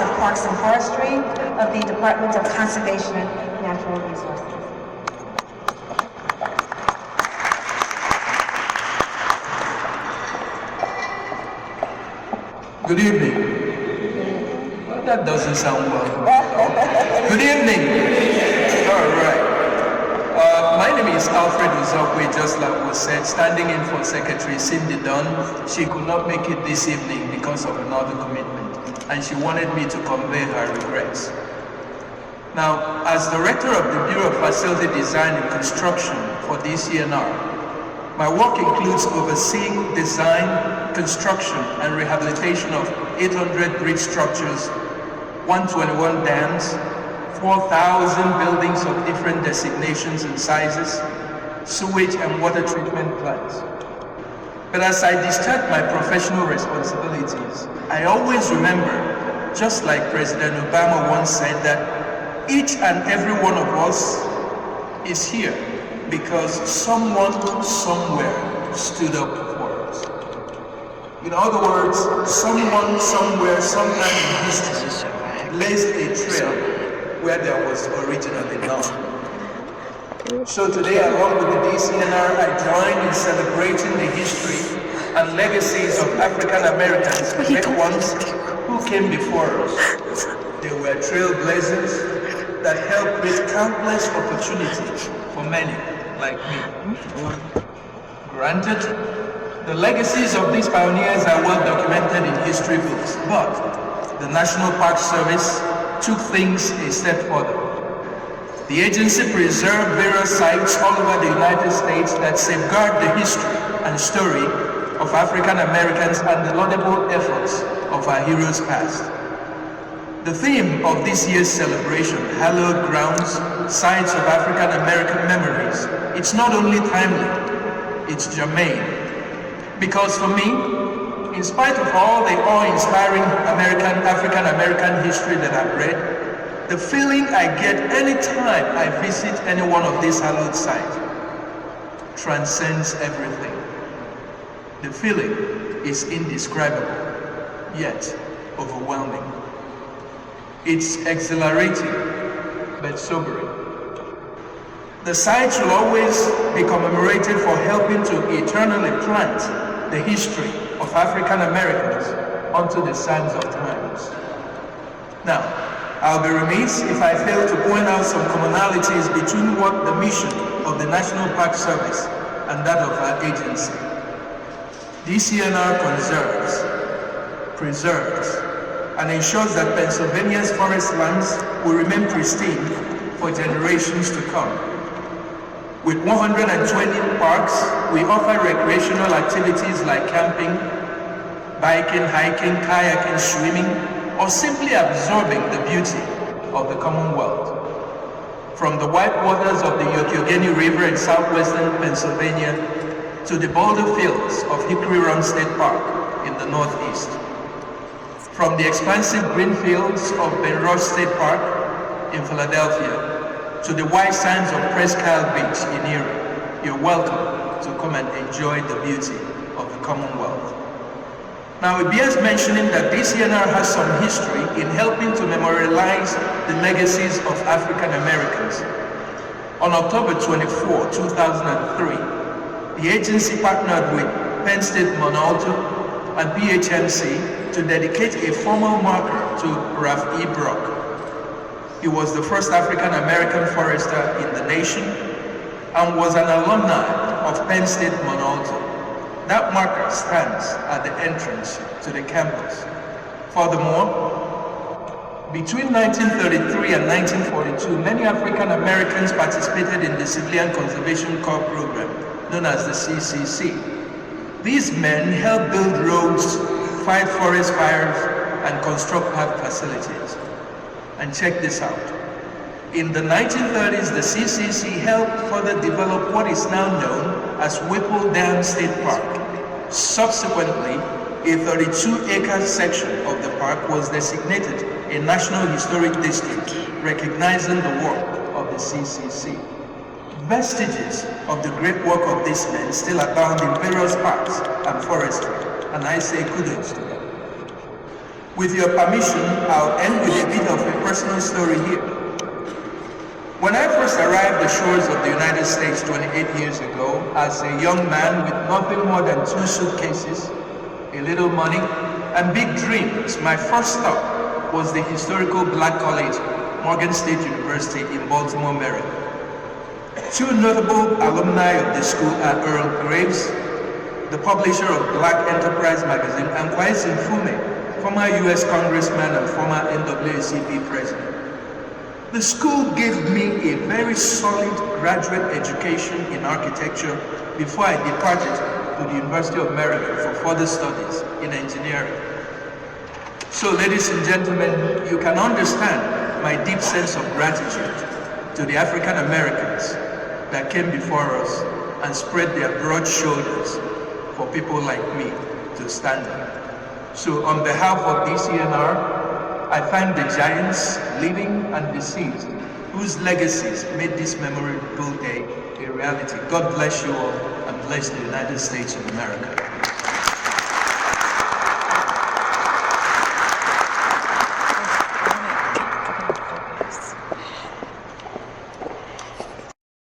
Office of Parks and Forestry of the Department of Conservation and Natural Resources. Good evening. Well, that doesn't sound well. Good evening. All right. My name is Alfred Uzokwe, just like was said, standing in for Secretary Cindy Dunn. She could not make it this evening because of another commitment, and she wanted me to convey her regrets. Now, as Director of the Bureau of Facility Design and Construction for DCNR, my work includes overseeing design, construction, and rehabilitation of 800 bridge structures, 121 dams, 4,000 buildings of different designations and sizes, sewage and water treatment plants. But as I discharge my professional responsibilities, I always remember, just like President Obama once said, that each and every one of us is here because someone somewhere stood up for us. In other words, someone somewhere, sometime in history, blazed a trail where there was originally none. So today, along with the DCNR, I join in celebrating the history and legacies of African Americans, great ones who came before us. They were trailblazers that helped create countless opportunities for many like me. Granted, the legacies of these pioneers are well documented in history books, but the National Park Service took things a step further. The agency preserved various sites all over the United States that safeguard the history and story of African Americans and the laudable efforts of our heroes past. The theme of this year's celebration, Hallowed Grounds, Sites of African American Memories, it's not only timely, it's germane. Because for me, in spite of all the awe-inspiring African American history that I've read, the feeling I get anytime I visit any one of these hallowed sites transcends everything. The feeling is indescribable, yet overwhelming. It's exhilarating, but sobering. The sites will always be commemorated for helping to eternally plant the history of African Americans onto the sands of times. Now, I'll be remiss if I fail to point out some commonalities between what the mission of the National Park Service and that of our agency. DCNR conserves, preserves, and ensures that Pennsylvania's forest lands will remain pristine for generations to come. With 120 parks, we offer recreational activities like camping, biking, hiking, kayaking, swimming, or simply absorbing the beauty of the Commonwealth. From the white waters of the Youghiogheny River in southwestern Pennsylvania to the boulder fields of Hickory Run State Park in the northeast. From the expansive green fields of Ben Rush State Park in Philadelphia to the white sands of Presque Isle Beach in Erie, you're welcome to come and enjoy the beauty of the Commonwealth. Now, it bears mentioning that DCNR has some history in helping to memorialize the legacies of African Americans. On October 24, 2003, the agency partnered with Penn State Monalto and PHMC to dedicate a formal marker to Ralph E. Brock. He was the first African American forester in the nation and was an alumni of Penn State Monalto. That marker stands at the entrance to the campus. Furthermore, between 1933 and 1942, many African Americans participated in the Civilian Conservation Corps program, known as the CCC. These men helped build roads, fight forest fires, and construct park facilities. And check this out. In the 1930s, the CCC helped further develop what is now known as Whipple Dam State Park. Subsequently, a 32-acre section of the park was designated a National Historic District, recognizing the work of the CCC. Vestiges of the great work of these men still abound in various parks and forestry, and I say kudos to them. With your permission, I'll end with a bit of a personal story here. When I first arrived the shores of the United States 28 years ago, as a young man with nothing more than 2 suitcases, a little money, and big dreams, my first stop was the historical Black College, Morgan State University in Baltimore, Maryland. 2 notable alumni of the school are Earl Graves, the publisher of Black Enterprise magazine, and Kwesi Nkrumah, former US congressman and former NAACP president. The school gave me a very solid graduate education in architecture before I departed to the University of Maryland for further studies in engineering. So, ladies and gentlemen, you can understand my deep sense of gratitude to the African Americans that came before us and spread their broad shoulders for people like me to stand on. So on behalf of DCNR, I thank the giants, living and deceased, whose legacies made this memorable day a reality. God bless you all and bless the United States of America.